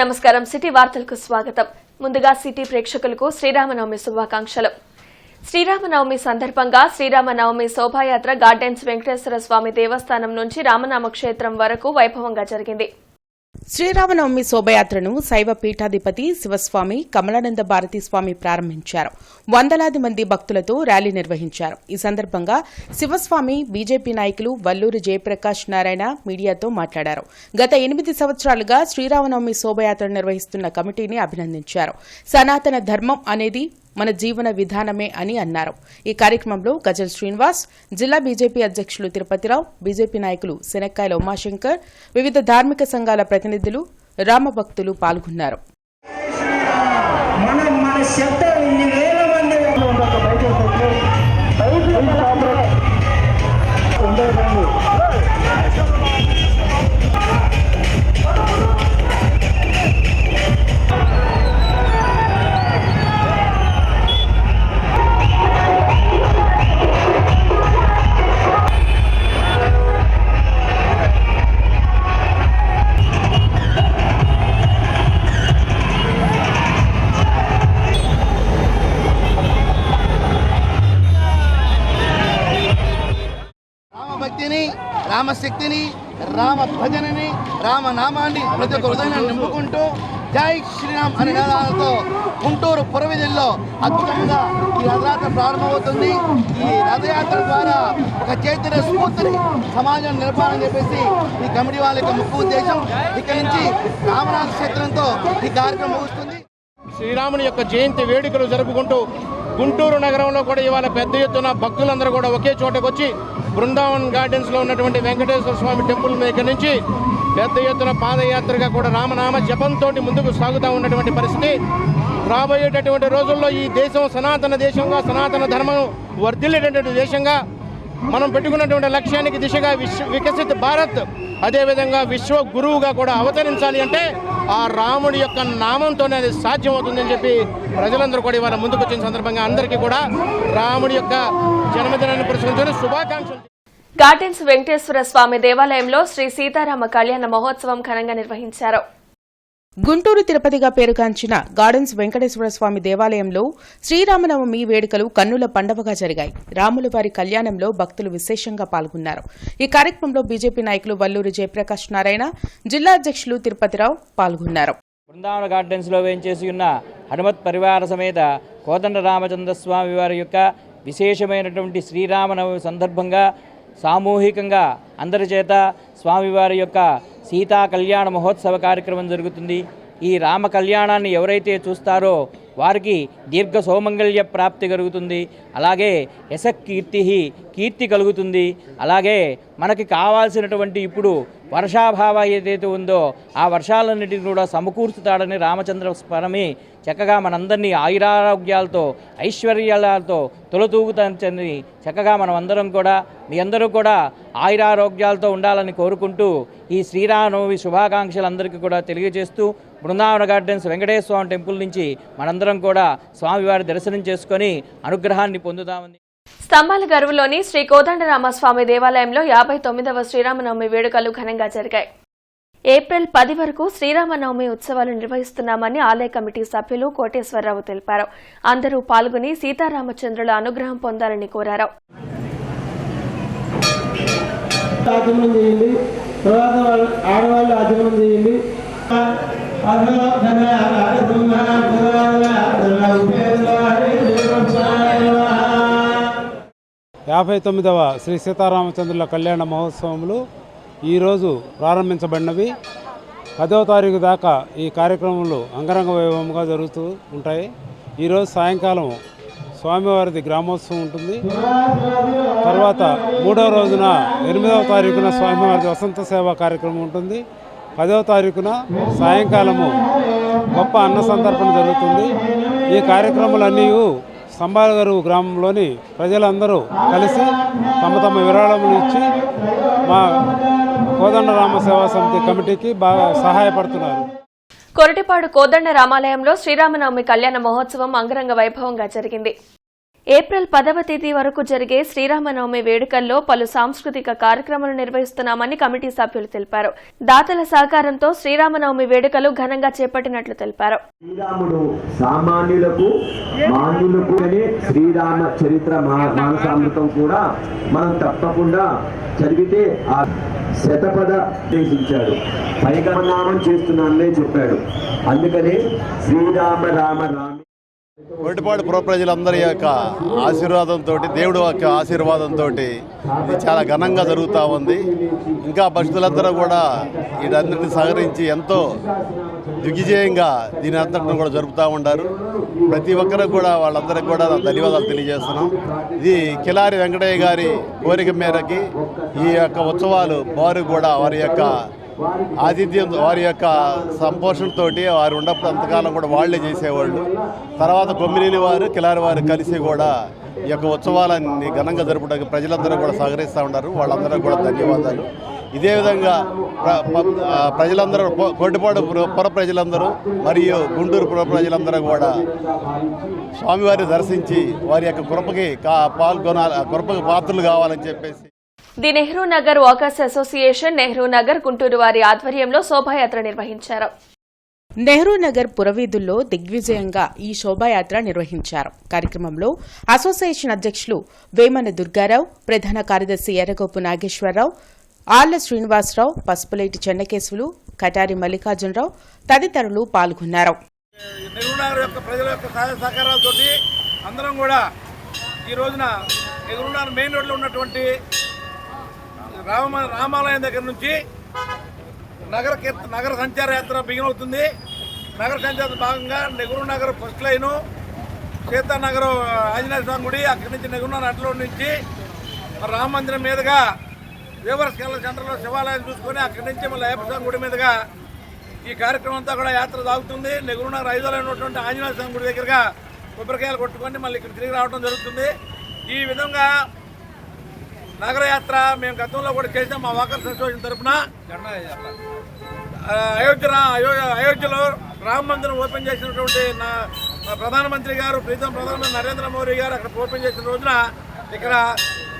నమస్కారం సిటీ వార్తలకు స్వాగతం. ముందుగా సిటీ ప్రేక్షకులకు శ్రీరామనవమి శుభాకాంక్షలు. శ్రీరామనవమి సందర్భంగా శ్రీరామనవమి శోభాయాత్ర గార్డెన్స్ వెంకటేశ్వర స్వామి దేవస్థానం నుంచి రామనామ క్షేత్రం వరకు వైభవంగా జరిగింది. శ్రీరామనవమి శోభయాత్రను శైవ పీఠాధిపతి శివస్వామి కమలానంద భారతీ స్వామి ప్రారంభించారు. వందలాది మంది భక్తులతో ర్యాలీ నిర్వహించారు. ఈ సందర్భంగా శివస్వామి బీజేపీ నాయకులు వల్లూరి జయప్రకాష్ నారాయణ మీడియాతో మాట్లాడారు. గత 8 సంవత్సరాలుగా శ్రీరామనవమి శోభయాత్ర నిర్వహిస్తున్న కమిటీని అభినందించారు. సనాతన ధర్మం అనేది మన జీవన విధానమే అని అన్నారు. ఈ కార్యక్రమంలో గజల్ శ్రీనివాస్, జిల్లా బీజేపీ అధ్యక్షులు తిరుపతిరావు, బీజేపీ నాయకులు శనక్కాయల ఉమాశంకర్, వివిధ ధార్మిక సంఘాల ప్రతినిధులు, రామభక్తులు పాల్గొన్నారు. రామశక్తిని, రామ భజనని, రామనామాన్ని ప్రతి ఒక్క హృదయాన్ని నింపుకుంటూ జై శ్రీరామ్ అనే నినాదాలతో గుంటూరు పురవీధుల్లో అద్భుతంగా ఈ రథయాత్ర ప్రారంభమవుతుంది. ఈ రథయాత్ర ద్వారా ఒక చైతన్య స్ఫూర్తిని సమాజం నిలపాలని చెప్పేసి ఈ కమిటీ వాళ్ళ యొక్క ముఖ్య ఉద్దేశం. ఇక్కడి నుంచి రామనాథ క్షేత్రంతో ఈ కార్యక్రమం ముగుస్తుంది. శ్రీరాముని యొక్క జయంతి వేడుకలు జరుపుకుంటూ గుంటూరు నగరంలో కూడా ఇవాళ పెద్ద ఎత్తున భక్తులందరూ కూడా ఒకే చోటకు వచ్చి బృందావన్ గార్డెన్స్లో ఉన్నటువంటి వెంకటేశ్వర స్వామి టెంపుల్ దగ్గర నుంచి పెద్ద ఎత్తున పాదయాత్రగా కూడా రామనామ జపంతో ముందుకు సాగుతూ ఉన్నటువంటి పరిస్థితి. రాబోయేటటువంటి రోజుల్లో ఈ దేశం సనాతన దేశంగా, సనాతన ధర్మం వర్ధిల్లేటటువంటి దేశంగా మనం పెట్టుకున్నటువంటి లక్ష్యానికి దిశగా వికసిత్ భారత్, అదేవిధంగా విశ్వ గురువుగా కూడా అవతరించాలి అంటే ఆ రాముడి యొక్క నామంతోనే అది సాధ్యమవుతుందని చెప్పి ప్రజలందరూ కూడా ఇవాళ ముందుకు వచ్చిన సందర్భంగా అందరికీ కూడా రాముడి యొక్క జన్మదినాన్ని పురస్కరించుకుని శుభాకాంక్షలు. గార్డెన్స్ వెంకటేశ్వర స్వామి దేవాలయంలో శ్రీ సీతారామ కళ్యాణ మహోత్సవం ఘనంగా నిర్వహించారు. గుంటూరు తిరుపతిగా పేరుగాంచిన గార్డెన్స్ వెంకటేశ్వర స్వామి దేవాలయంలో శ్రీరామనవమి వేడుకలు కన్నుల పండవగా జరిగాయి. రాముల వారి కళ్యాణంలో భక్తులు విశేషంగా పాల్గొన్నారు. ఈ కార్యక్రమంలో బీజేపీ నాయకులు వల్లూరి జయప్రకాష్ నారాయణ, జిల్లా అధ్యక్షులు తిరుపతిరావు పాల్గొన్నారు. బృందావన గార్డెన్స్లో వేంచేసి ఉన్న హనుమత్ పరివార సమేత కోదండ రామచంద్ర స్వామి వారి యొక్క విశేషమైనటువంటి శ్రీరామనవమి సందర్భంగా సామూహికంగా అందరి చేత స్వామివారి యొక్క సీతా కళ్యాణ మహోత్సవ కార్యక్రమం జరుగుతుంది. ఈ రామ కళ్యాణాన్ని ఎవరైతే చూస్తారో వారికి దీర్ఘ సౌమంగళ్య ప్రాప్తి కలుగుతుంది. అలాగే కీర్తి కలుగుతుంది. అలాగే మనకి కావాల్సినటువంటి ఇప్పుడు వర్షాభావ ఏదైతే ఉందో ఆ వర్షాలన్నిటిని కూడా సమకూర్చుతాడని రామచంద్ర స్వామి చక్కగా మనందరినీ ఆయురారోగ్యాలతో ఐశ్వర్యాలతో తొలతూగుతాని చక్కగా మనం అందరం కూడా మీ అందరూ కూడా ఆయురారోగ్యాలతో ఉండాలని కోరుకుంటూ ఈ శ్రీరామనవమి శుభాకాంక్షలు అందరికీ కూడా తెలియజేస్తూ బృందావన గార్డెన్స్ వెంకటేశ్వర స్వామి టెంపుల్ నుంచి మనందరం కూడా స్వామివారి దర్శనం చేసుకొని అనుగ్రహాన్ని పొందుదామని. స్తంభాల గరువులోని శ్రీ కోదండరామస్వామి దేవాలయంలో 59వ శ్రీరామనవమి వేడుకలు ఘనంగా జరిగాయి. ఏప్రిల్ 10 వరకు శ్రీరామనవమి ఉత్సవాలు నిర్వహిస్తున్నామని ఆలయ కమిటీ సభ్యులు కోటేశ్వరరావు తెలిపారు. అందరూ పాల్గొని సీతారామచంద్రుల అనుగ్రహం పొందాలని కోరారు. యాభై 59వ శ్రీ సీతారామచంద్రుల కళ్యాణ మహోత్సవములు ఈరోజు ప్రారంభించబడినవి. 10వ తారీఖు దాకా ఈ కార్యక్రమాలు అంగరంగ వైభవంగా జరుగుతూ ఉంటాయి. ఈరోజు సాయంకాలం స్వామివారిది గ్రామోత్సవం ఉంటుంది. తర్వాత 3వ రోజున 8వ తారీఖున స్వామివారిది వసంత సేవా కార్యక్రమం ఉంటుంది. 10వ తారీఖున సాయంకాలము గొప్ప అన్న సంతర్పణ జరుగుతుంది. ఈ కార్యక్రమాలన్నీ స్తంభాలగరువు గ్రామంలోని ప్రజలందరూ కలిసి తమ తమ విరాళములు ఇచ్చి మా కోదండరామ సేవా సమితి కమిటీకి బాగా సహాయపడుతున్నారు. కొరటిపాడు కోదండ రామాలయంలో శ్రీరామనవమి కళ్యాణ మహోత్సవం అంగరంగ వైభవంగా జరిగింది. ఏప్రిల్ 10వ తేదీ వరకు జరిగే శ్రీరామనవమి వేడుకల్లో పలు సాంస్కృతిక కార్యక్రమాలు నిర్వహిస్తున్నామని కమిటీ సభ్యులు తెలిపారు. దాతల సహకారంతో శ్రీరామనవమి వేడుకలు ఘనంగా చేపట్టినట్లు తెలిపారు. శ్రీరాముడు సామాన్యులకు మాన్యులకు శ్రీరామ చరిత్ర మానసామృతం కూడా మనం తప్పకుండా చదివితే ఆ శతపథ నిర్దేశించాడు. పైగా నామం చేస్తున్నానని చెప్పాడు. అందుకనే శ్రీరామ రామ రామ. కొట్టిపాడు పుర ప్రజలందరి యొక్క ఆశీర్వాదంతో, దేవుడు యొక్క ఆశీర్వాదంతో ఇది చాలా ఘనంగా జరుగుతూ ఉంది. ఇంకా భక్తులందరూ కూడా వీటన్నిటిని సహకరించి ఎంతో దిగ్విజయంగా దీని అంతటిని కూడా జరుపుతూ ఉంటారు. ప్రతి ఒక్కరికి కూడా వాళ్ళందరికీ కూడా ధన్యవాదాలు తెలియజేస్తున్నాం. ఇది కిలారి వెంకటయ్య గారి కోరిక మేరకి ఈ యొక్క ఉత్సవాలు వారు కూడా వారి యొక్క ఆతిథ్యం, వారి యొక్క సంపోషణతో వారు ఉన్నప్పుడు అంతకాలం కూడా వాళ్లే చేసేవాళ్ళు. తర్వాత కొమ్మినేని వారు కిలారి వారు కలిసి కూడా ఈ యొక్క ఉత్సవాలన్నీ ఘనంగా జరుపుకోవడానికి ప్రజలందరూ కూడా సహకరిస్తూ ఉంటారు. వాళ్ళందరూ కూడా ధన్యవాదాలు. ఇదే విధంగా ప్రజలందరూ, కోటిపాడు పుర ప్రజలందరూ మరియు గుంటూరు పుర ప్రజలందరూ కూడా స్వామివారిని దర్శించి వారి యొక్క కృపకి కృపకి పాత్రలు కావాలని చెప్పేసి the Nehru Nagar walkers association Nehru Nagar Guntur వారి ఆధ్వర్యంలో శోభాయాత్ర నిర్వహించారు. నెహ్రూ నగర్ పురవీధుల్లో దిగ్విజయంగా ఈ శోభాయాత్ర నిర్వహించారు. కార్యక్రమంలో అసోసియేషన్ అధ్యక్షులు వేమన దుర్గారావు, ప్రధాన కార్యదర్శి ఎర్రగోపు నాగేశ్వరరావు, ఆళ్ల శ్రీనివాసరావు, పసుపులేటి చెన్నకేశవులు, కటారి మల్లికార్జునరావు తదితరులు పాల్గొన్నారు. నెహ్రూ నగర్ యొక్క ప్రజల యొక్క సహాయ సహకారాలతో అందరం కూడా ఈ రోజున నెహ్రూ నగర్ మెయిన్ రోడ్లో ఉన్నటువంటి రామాలయం దగ్గర నుంచి నగర సంచార యాత్ర బిగిన్ అవుతుంది. నగర సంచార భాగంగా నెహ్రూ నగర్ ఫస్ట్ లైను, సీతానగర్ ఆంజనేయ స్వామి గుడి, అక్కడి నుంచి నెహ్రూ నగర్ అడ్లో నుంచి రామ మందిరం మీదుగా వేవర్స్ కేరళ సెంటర్లో శివాలయం చూసుకొని అక్కడి నుంచి మళ్ళీ అయ్యప్ప స్వామి గుడి మీదుగా ఈ కార్యక్రమం అంతా కూడా యాత్ర సాగుతుంది. నెహ్రూ నగర్ 5లో ఉన్నటువంటి ఆంజనేయ స్వామి గుడి దగ్గరగా కొబ్బరికాయలు కొట్టుకొని మళ్ళీ ఇక్కడ తిరిగి రావడం జరుగుతుంది. ఈ విధంగా నగరయాత్ర మేము గతంలో కూడా చేసాం. మా వాకర్స్ అసోసియేషన్ తరఫున అయోధ్యలో రామ మందిరం ఓపెన్ చేసినటువంటి ప్రధానమంత్రి గారు, ప్రీతం ప్రధానమంత్రి నరేంద్ర మోదీ గారు అక్కడ ఓపెన్ చేసిన రోజున ఇక్కడ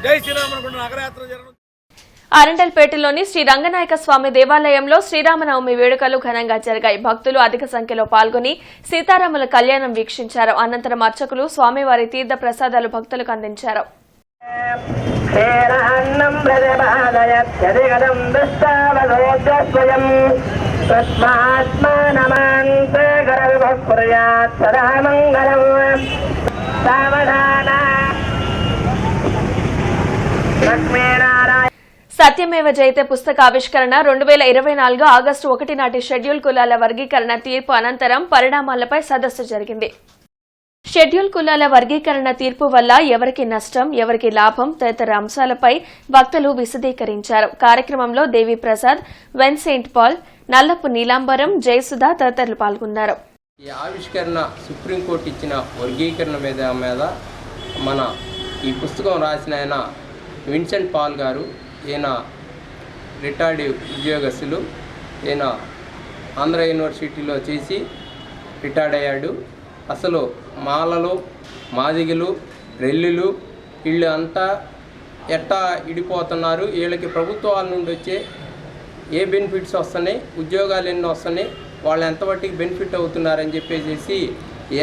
జై శ్రీరామ్ అనుకుంటున్న నగరయాత్ర జరగడం. అరండల్పేటలోని శ్రీ రంగనాయక స్వామి దేవాలయంలో శ్రీరామనవమి వేడుకలు ఘనంగా జరిగాయి. భక్తులు అధిక సంఖ్యలో పాల్గొని సీతారాముల కళ్యాణం వీక్షించారు. అనంతరం అర్చకులు స్వామివారి తీర్థ ప్రసాదాలు భక్తులకు అందించారు. సత్యమేవ జయతే పుస్తక ఆవిష్కరణ 2024 ఆగస్టు 1 నాటి షెడ్యూల్ కులాల వర్గీకరణ తీర్పు అనంతరం పరిణామాలపై సదస్సు జరిగింది. షెడ్యూల్ కులాల వర్గీకరణ తీర్పు వల్ల ఎవరికి నష్టం, ఎవరికి లాభం తదితర అంశాలపై వక్తలు విశదీకరించారు. కార్యక్రమంలో దేవి ప్రసాద్, వెన్ సెయింట్ పాల్, నల్లపు నీలాంబరం, జయసుధ తదితరులు పాల్గొన్నారు. ఈ ఆవిష్కరణ సుప్రీంకోర్టు ఇచ్చిన వర్గీకరణ మీద మన ఈ పుస్తకం రాసిన ఆయన విన్సెంట్ పాల్ గారు. ఈయన రిటైర్డ్ ఉద్యోగస్తులు. ఈయన ఆంధ్ర యూనివర్సిటీలో చేసి రిటైర్డ్ అయ్యాడు. అసలు మాలలు, మాదిగలు, రెల్లులు వీళ్ళు అంతా ఎట్టా ఇడిపోతున్నారు, వీళ్ళకి ప్రభుత్వాల నుండి వచ్చే ఏ బెనిఫిట్స్ వస్తున్నాయి, ఉద్యోగాలు ఎన్ని వస్తున్నాయి, వాళ్ళు ఎంతవరకు బెనిఫిట్ అవుతున్నారని చెప్పేసి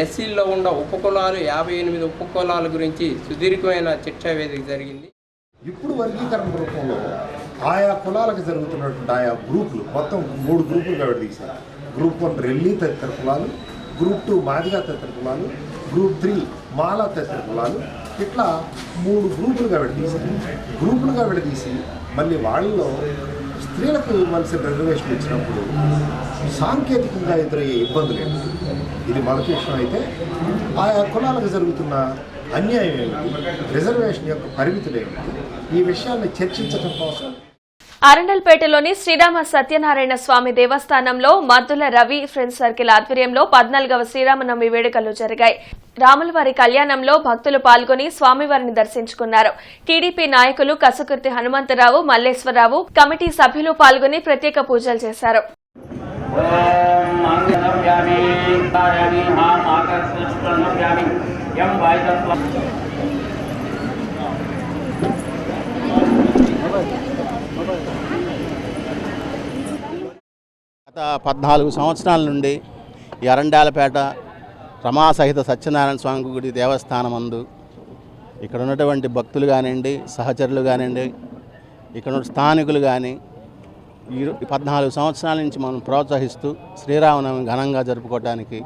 ఎస్సీల్లో ఉన్న ఉపకులాలు 58 ఉపకులాల గురించి సుదీర్ఘమైన చర్చా వేదిక జరిగింది. ఇప్పుడు వర్గీకరణ రూపంలో ఆయా కులాలకు జరుగుతున్నటువంటి ఆయా గ్రూపులు మొత్తం 3 గ్రూపులుగా విడదీశారు. గ్రూప్ 1 రెల్లి తదితర కులాలు, గ్రూప్ 2 మాదిగా తదితర కులాలు, గ్రూప్ 3 మాలా తదితర కులాలు, ఇట్లా 3 గ్రూపులుగా విడదీసి మళ్ళీ వాళ్ళలో స్త్రీలకు ఇవ్వాల్సిన రిజర్వేషన్ ఇచ్చినప్పుడు సాంకేతికంగా ఎదురయ్యే ఇబ్బందులు ఏంటి, ఇది మొదటి విషయం. అయితే ఆయా కులాలకు జరుగుతున్న అన్యాయం ఏమిటి, రిజర్వేషన్ యొక్క పరిమితులు ఏమిటి, ఈ విషయాన్ని చర్చించడం కోసం అరండల్పేటలోని శ్రీరామ సత్యనారాయణ స్వామి దేవస్థానంలో మద్దుల రవి ఫ్రెండ్స్ సర్కిల్ ఆధ్వర్యంలో 14వ శ్రీరామనవమి వేడుకలు జరిగాయి. రాములవారి కళ్యాణంలో భక్తులు పాల్గొని స్వామివారిని దర్శించుకున్నారు. టీడీపీ నాయకులు కసుకుర్తి హనుమంతరావు, మల్లేశ్వరరావు, కమిటీ సభ్యులు పాల్గొని ప్రత్యేక పూజలు చేశారు. గత 14 సంవత్సరాల నుండి ఈ అరండాలపేట రమాసహిత సత్యనారాయణ స్వామి గుడి దేవస్థానం అందు ఇక్కడ ఉన్నటువంటి భక్తులు కానివ్వండి, సహచరులు కానివ్వండి, ఇక్కడ ఉన్న స్థానికులు కానీ ఈ 14 సంవత్సరాల నుంచి మనం ప్రోత్సహిస్తూ శ్రీరామనవమి ఘనంగా జరుపుకోవడానికి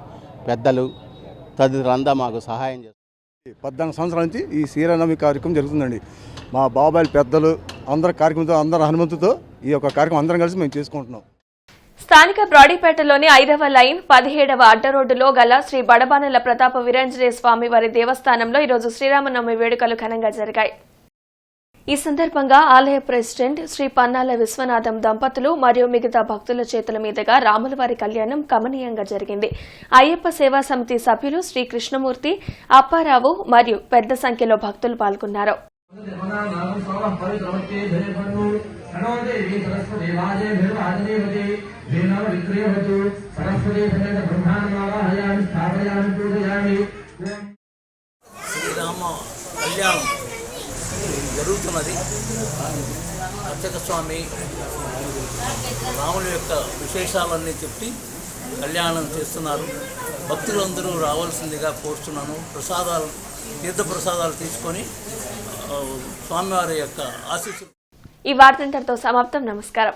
పెద్దలు తదితరులంతా మాకు సహాయం చేస్తారు. 14 సంవత్సరాల నుంచి ఈ శ్రీరామనవమి కార్యక్రమం జరుగుతుందండి. మా బాబాయిల పెద్దలు అందరి కార్యక్రమంతో, అందరి హనుమంతుతో ఈ యొక్క కార్యక్రమం అందరం కలిసి మేము చేసుకుంటున్నాం. స్థానిక బ్రాడీపేటలోని 5వ లైన్ 17వ అడ్డరోడ్డులో గల శ్రీ బడబానెల ప్రతాప వీరాంజనేయ స్వామి వారి దేవస్థానంలో ఈరోజు శ్రీరామనవమి వేడుకలు ఘనంగా జరిగాయి. ఈ సందర్భంగా ఆలయ ప్రెసిడెంట్ శ్రీ పన్నాల విశ్వనాథం దంపతులు మరియు మిగతా భక్తుల చేతుల మీదుగా రాములవారి కళ్యాణం కమనీయంగా జరిగింది. అయ్యప్ప సేవా సమితి సభ్యులు శ్రీ కృష్ణమూర్తి, అప్పారావు మరియు పెద్ద సంఖ్యలో భక్తులు పాల్గొన్నారు. శ్రీరామ కళ్యాణం జరుగుతున్నది. అర్చక స్వామి రాముని యొక్క విశేషాలన్నీ చెప్పి కళ్యాణం చేస్తున్నారు. భక్తులందరూ రావాల్సిందిగా కోరుతున్నాను. ప్రసాదాలు, తీర్థ ప్రసాదాలు తీసుకొని స్వామివారి యొక్క ఆశీస్సులు. ఈ వార్త ఇంతటితో సమాప్తం. నమస్కారం.